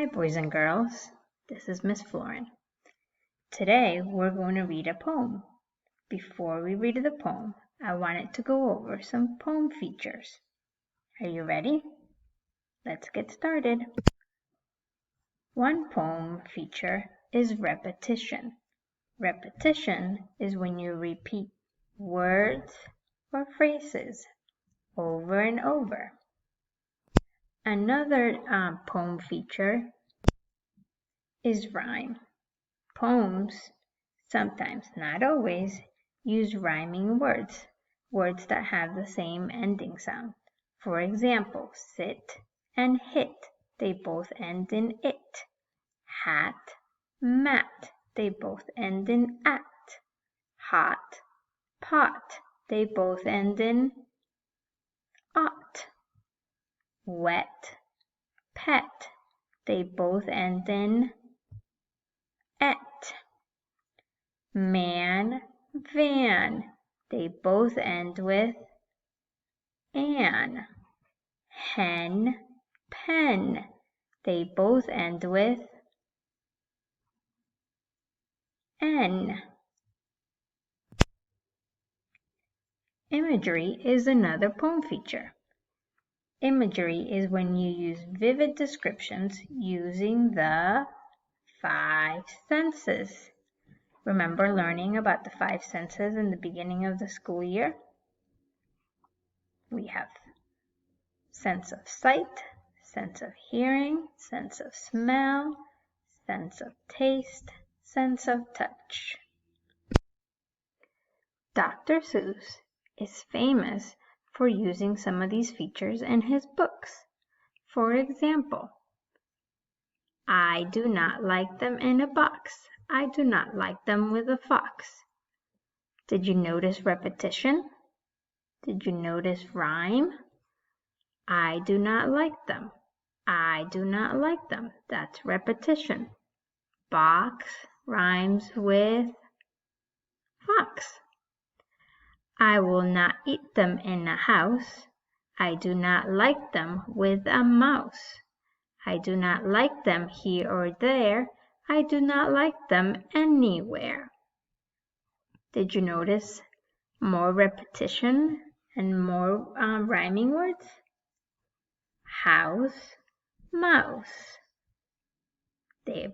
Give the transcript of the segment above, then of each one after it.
Hi, boys and girls. This is Miss Florin. Today, we're going to read a poem. Before we read the poem, I wanted to go over some poem features. Are you ready? Let's get started. One poem feature is repetition. Repetition is when you repeat words or phrases over and over. Another poem feature is rhyme. Poems, sometimes, not always, use rhyming words that have the same ending sound. For example, sit and hit, they both end in it. Hat, mat, they both end in at. Hot, pot, they both end in ought. Wet, pet, they both end in et. Man, van, they both end with an. Hen, pen, they both end with n. Imagery is another poem feature. Imagery is when you use vivid descriptions using the 5 senses. Remember learning about the 5 senses in the beginning of the school year? We have sense of sight, sense of hearing, sense of smell, sense of taste, sense of touch. Dr. Seuss is famous for using some of these features in his books. For example, I do not like them in a box. I do not like them with a fox. Did you notice repetition? Did you notice rhyme? I do not like them. I do not like them. That's repetition. Box rhymes with fox. I will not eat them in a house. I do not like them with a mouse. I do not like them here or there. I do not like them anywhere. Did you notice more repetition and more rhyming words? House, mouse. They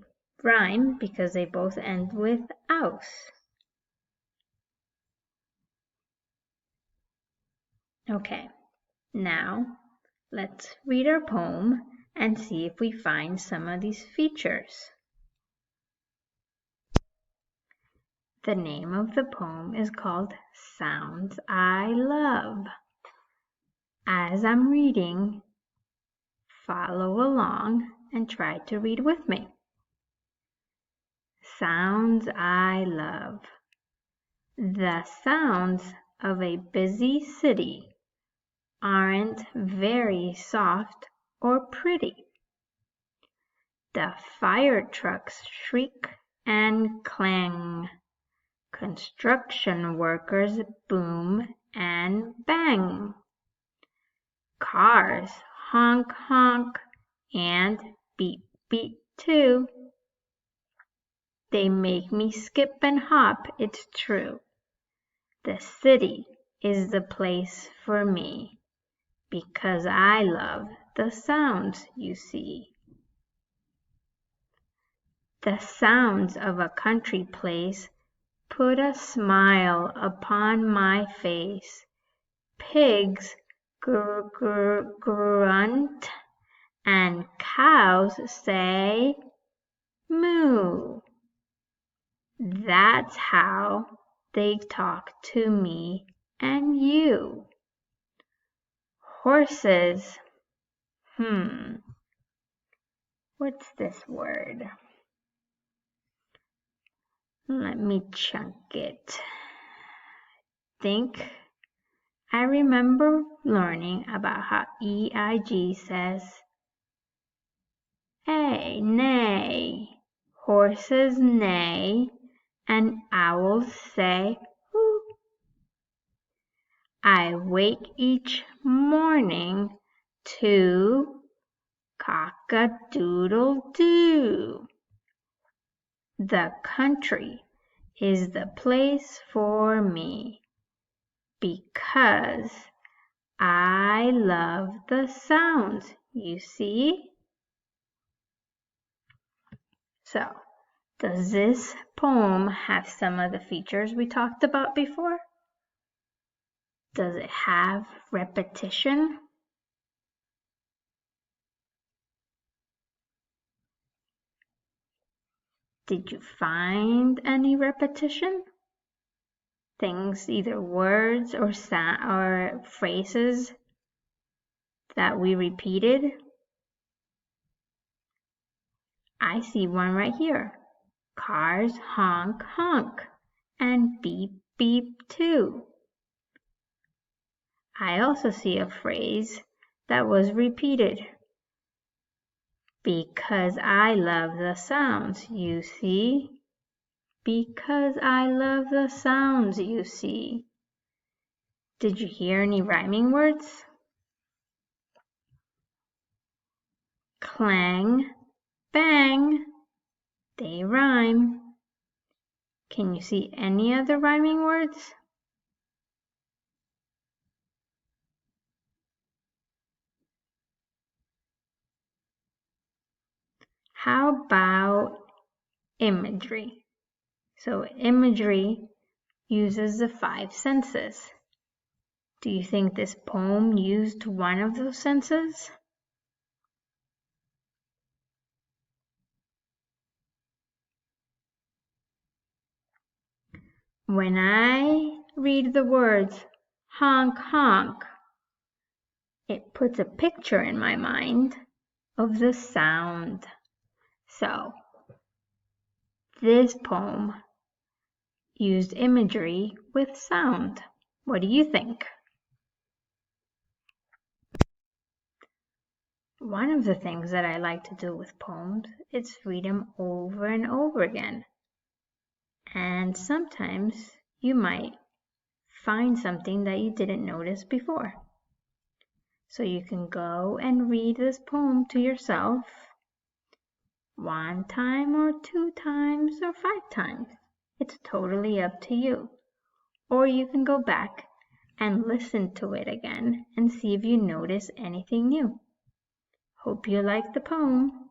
rhyme because they both end with ouse. Okay, now let's read our poem and see if we find some of these features. The name of the poem is called Sounds I Love. As I'm reading, follow along and try to read with me. Sounds I love. The sounds of a busy city aren't very soft or pretty. The fire trucks shriek and clang. Construction workers boom and bang. Cars honk honk and beep beep too. They make me skip and hop, it's true. The city is the place for me, because I love the sounds you see. The sounds of a country place put a smile upon my face. Pigs grunt and cows say moo. That's how they talk to me and you. Horses. What's this word? Let me chunk it. I remember learning about how EIG says A, neigh. Horses neigh and owls say hoo. I wake each morning to Cock-a-doodle-doo. The country is the place for me because I love the sounds, you see? So, does this poem have some of the features we talked about before? Does it have repetition? Did you find any repetition? Things, either words or phrases that we repeated? I see one right here. Cars honk honk and beep beep too. I also see a phrase that was repeated. Because I love the sounds, you see. Because I love the sounds, you see. Did you hear any rhyming words? Clang, bang, they rhyme. Can you see any other rhyming words? How about imagery? So imagery uses the 5 senses. Do you think this poem used one of those senses? When I read the words honk honk, it puts a picture in my mind of the sound. So, this poem used imagery with sound. What do you think? One of the things that I like to do with poems is read them over and over again. And sometimes you might find something that you didn't notice before. So you can go and read this poem to yourself 1 time or 2 times or 5 times. It's totally up to you. Or you can go back and listen to it again and see if you notice anything new. Hope you like the poem.